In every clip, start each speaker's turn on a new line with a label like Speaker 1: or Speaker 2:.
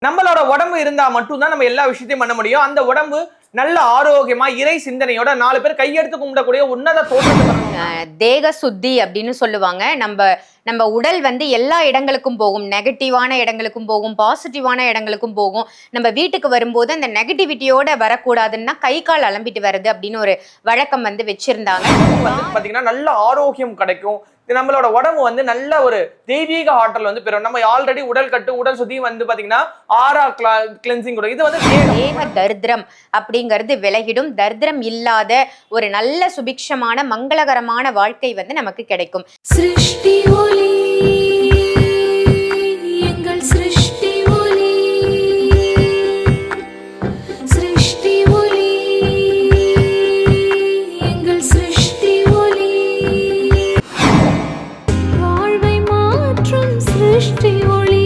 Speaker 1: நம்மளோட உடம்பு இருந்தா மட்டும்தான் நம்ம எல்லா விஷயத்தையும் பண்ண முடியும். அந்த உடம்பு நல்ல ஆரோக்கியமா இறை சிந்தனையோட 4 பேர் கையெடுத்து கும்பிடக்கூடிய உன்னத தோற்றத்தை
Speaker 2: தேக சுத்தி அப்படின்னு சொல்லுவாங்க. நம்ம உடல் வந்து எல்லா இடங்களுக்கும் போகும், நெகட்டிவான இடங்களுக்கும் போகும், பாசிட்டிவான இடங்களுக்கும் போகும். நம்ம வீட்டுக்கு வரும்போது அந்த நெகட்டிவிட்டியோட வரக்கூடாதுன்னா கை கால் அலம்பிட்டு வருது அப்படின்னு ஒரு வழக்கம் வந்து வச்சிருந்தாங்க.
Speaker 1: பாத்தீங்கன்னா நல்ல ஆரோக்கியம் கிடைக்கும். நம்மளோட உடம்பு வந்து நல்ல ஒரு தெய்வீக ஆற்றல் வந்து பெறும். நம்ம ஆல்ரெடி உடல் கட்டு உடல் சுத்தி வந்து பாத்தீங்கன்னா ஆரா கிளென்சிங் கூட இது வந்து
Speaker 2: தேக தரித்திரம் அப்படிங்கிறது விலகிடும். தரித்திரம் இல்லாத ஒரு நல்ல சுபிக்ஷமான மங்களகரமான வாழ்க்கை வந்து நமக்கு கிடைக்கும்.
Speaker 3: சிருஷ்டி ஒளி எங்கள் சிருஷ்டி ஒளி, சிருஷ்டி ஒளி எங்கள் சிருஷ்டி ஒளி, வாழ்வை மாற்றும் சிருஷ்டி ஒளி.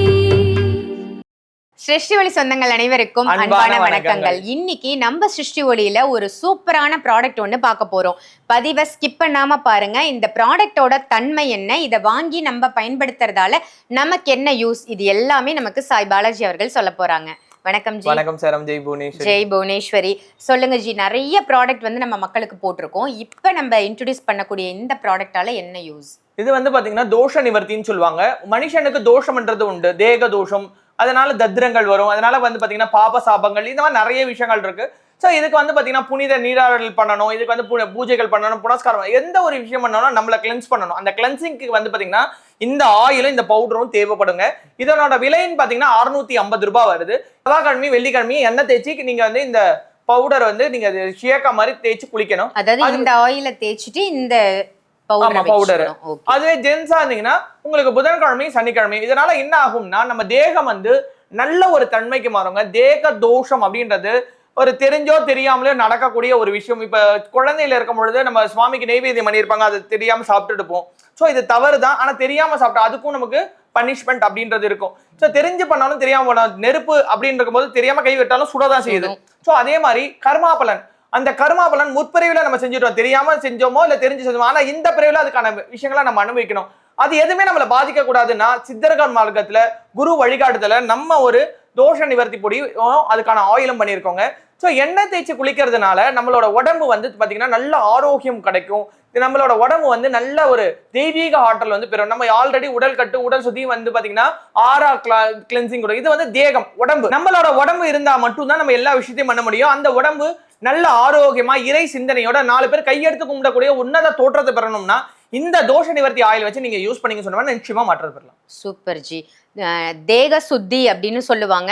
Speaker 2: சிருஷ்டி ஒளி சொந்தங்கள் அனைவருக்கும் அன்பான வணக்கங்கள். இன்னைக்கு நம்ம சிருஷ்டி ஒளியில ஒரு சூப்பரான ப்ராடக்ட் ஒன்று பார்க்க போறோம். பதிவை ஸ்கிப் பண்ணாம பாருங்க. இந்த ப்ராடக்டோட தன்மை என்ன, இதை வாங்கி நம்ம பயன்படுத்துறதால நமக்கு என்ன யூஸ், இது எல்லாமே நமக்கு சாய் பாலாஜி அவர்கள் சொல்ல போறாங்க. வணக்கம் ஜி.
Speaker 1: வணக்கம் சார். ஜெய் புவனேஸ்வரி.
Speaker 2: ஜெய் புவனேஸ்வரி. சொல்லுங்க ஜி. நிறைய ப்ராடக்ட் வந்து நம்ம மக்களுக்கு போட்டிருக்கோம். இப்போ நம்ம இன்ட்ரோடியூஸ் பண்ணக்கூடிய இந்த ப்ராடக்டால என்ன யூஸ்? இது
Speaker 1: வந்து பாத்தீங்கன்னா தோஷ நிவர்த்தின்னு சொல்லுவாங்க. மனுஷனுக்கு தோஷம்ன்றது உண்டு, தேக தோஷம், அதனால தத்திரங்கள் வரும், அதனால வந்து பாத்தீங்கன்னா பாப சாபங்கள், இந்த மாதிரி நிறைய விஷயங்கள் இருக்கு. ஸோ இதுக்கு வந்து பாத்தீங்கன்னா புனித நீராடல் பண்ணணும், இதுக்கு வந்து பூஜைகள் பண்ணணும், புனஸ்காரம், எந்த ஒரு விஷயம் பண்ணாலும் நம்மளை கிளென்ஸ் பண்ணணும். அந்த கிளென்சிங்க்கு வந்து பாத்தீங்கன்னா இந்த ஆயிலும் இந்த பவுடரும் தேவைப்படுங்க. இதனோட விலைன்னு பாத்தீங்கன்னா 650 ரூபாய் வருது. செவ்வாய்க்கிழமை வெள்ளிக்கிழமை எண்ணெய் தேய்ச்சி நீங்க வந்து இந்த பவுடர் வந்து நீங்க ஷியக்கா மாதிரி தேய்ச்சி குளிக்கணும்.
Speaker 2: அதாவது இந்த ஆயில தேய்ச்சிட்டு இந்த
Speaker 1: பவுடர். அதுவே ஜென்ஸா இருந்தீங்கன்னா உங்களுக்கு புதன்கிழமை சனிக்கிழமை. இதனால என்ன ஆகும்னா நம்ம தேகம் வந்து நல்ல ஒரு தன்மைக்கு மாறுங்க. தேக தோஷம் அப்படின்றது ஒரு தெரிஞ்சோ தெரியாமலோ நடக்கக்கூடிய ஒரு விஷயம். இப்ப குழந்தையில இருக்கும் பொழுது நம்ம சுவாமிக்கு நெய்வேத்தியம் பண்ணியிருப்பாங்க, அது தெரியாம சாப்பிட்டு இருப்போம். ஸோ இது தவறு தான். ஆனா தெரியாம சாப்பிட்டா அதுக்கும் நமக்கு பனிஷ்மெண்ட் அப்படின்றது இருக்கும். ஸோ தெரிஞ்சு பண்ணாலும் தெரியாம பண்ணாலும், நெருப்பு அப்படின்னு இருக்கும்போது தெரியாம கை விட்டாலும் சுடதான் செய்யுது. ஸோ அதே மாதிரி கர்மாபலன், அந்த கர்மாபலன் முற்பிரிவுல நம்ம செஞ்சுட்டோம், தெரியாம செஞ்சோமோ இல்ல தெரிஞ்சு செஞ்சோமோ, ஆனா இந்த பிரிவுல அதுக்கான விஷயங்களை நம்ம அனுபவிக்கணும். அது எதுவுமே நம்மளை பாதிக்க கூடாதுன்னா சித்தர்கள் மார்க்கத்துல குரு வழிகாட்டுதல நம்ம ஒரு தோஷ நிவர்த்தி பொடி அதுக்கான ஆயிலும் பண்ணியிருக்கோங்க. ஸோ எண்ணெய் தேய்ச்சி குளிக்கிறதுனால நம்மளோட உடம்பு வந்து பாத்தீங்கன்னா நல்ல ஆரோக்கியம் கிடைக்கும். நம்மளோட உடம்பு வந்து நல்ல ஒரு தெய்வீக ஆற்றல் வந்து பெறும். நம்ம ஆல்ரெடி உடல் கட்டு உடல் சுத்தி வந்து பாத்தீங்கன்னா ஆரா கிளென்சிங் கூட இது வந்து தேகம் உடம்பு. நம்மளோட உடம்பு இருந்தா மட்டும்தான் நம்ம எல்லா விஷயத்தையும் பண்ண முடியும். அந்த உடம்பு நல்ல ஆரோக்கியமா இறை சிந்தனையோட 4 பேர் கையெடுத்து கும்பிடக்கூடிய உன்னத தோற்றத்தை பெறணும்னா இந்த தோஷ நிவர்த்தி ஆயில் வச்சு நீங்க யூஸ் பண்ணீங்க சொன்னா நிச்சயமா மாற்றம் பெறலாம்.
Speaker 2: Super G. தேக சுத்தி அப்படின்னு சொல்லுவாங்க.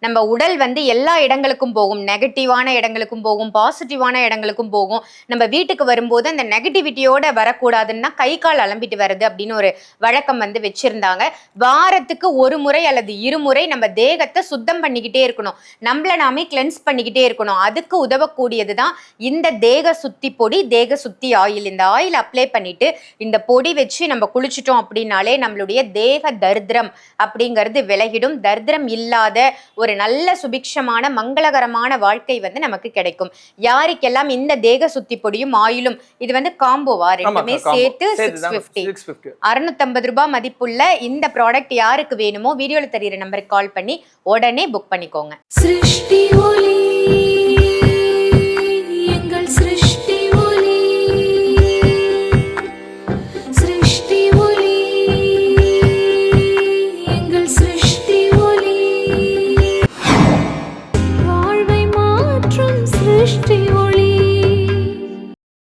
Speaker 2: நம்ம உடல் வந்து எல்லா இடங்களுக்கும் போகும், நெகட்டிவான இடங்களுக்கும் போகும், பாசிட்டிவான இடங்களுக்கும் போகும். நம்ம வீட்டுக்கு வரும்போது அந்த நெகட்டிவிட்டியோட வரக்கூடாதுன்னா கை கால் அலம்பிட்டு வருது அப்படின்னு ஒரு வழக்கம் வந்து வச்சிருந்தாங்க. வாரத்துக்கு ஒரு முறை அல்லது 2 முறை நம்ம தேகத்தை சுத்தம் பண்ணிக்கிட்டே இருக்கணும், நம்மள நாமே கிளென்ஸ் பண்ணிக்கிட்டே இருக்கணும். அதுக்கு உதவக்கூடியது தான் இந்த தேக சுத்தி பொடி, தேக சுத்தி ஆயில். இந்த ஆயில் அப்ளை பண்ணிட்டு இந்த பொடி வச்சு நம்ம குளிச்சிட்டோம் அப்படின்னாலே நம்மளுடைய தேக தரித்திரம் அப்படிங்கிறது விலகிடும். தரித்திரம் இல்லாத ஒரு நல்ல சுபிக்ஷமான மங்களகரமான வாழ்க்கை வந்து நமக்கு கிடைக்கும். யாருக்கெல்லாம் இந்த தேக சுத்தி பொடியும் ஆயிலும், இது வந்து காம்போவா ரெண்டுமே சேர்த்து 650 ரூபாய் மதிப்புள்ள இந்த ப்ராடக்ட் யாருக்கு வேணுமோ வீடியோல தெரியுற நம்பருக்கு கால் பண்ணி உடனே புக் பண்ணிக்கோங்க.
Speaker 3: சிருஷ்டி ஒளி எங்கள் சிருஷ்டி ஒளி, சிருஷ்டி ஒளி எங்கள் சிருஷ்டி ஒளி, வாழ்வை மாற்றும் சிருஷ்டி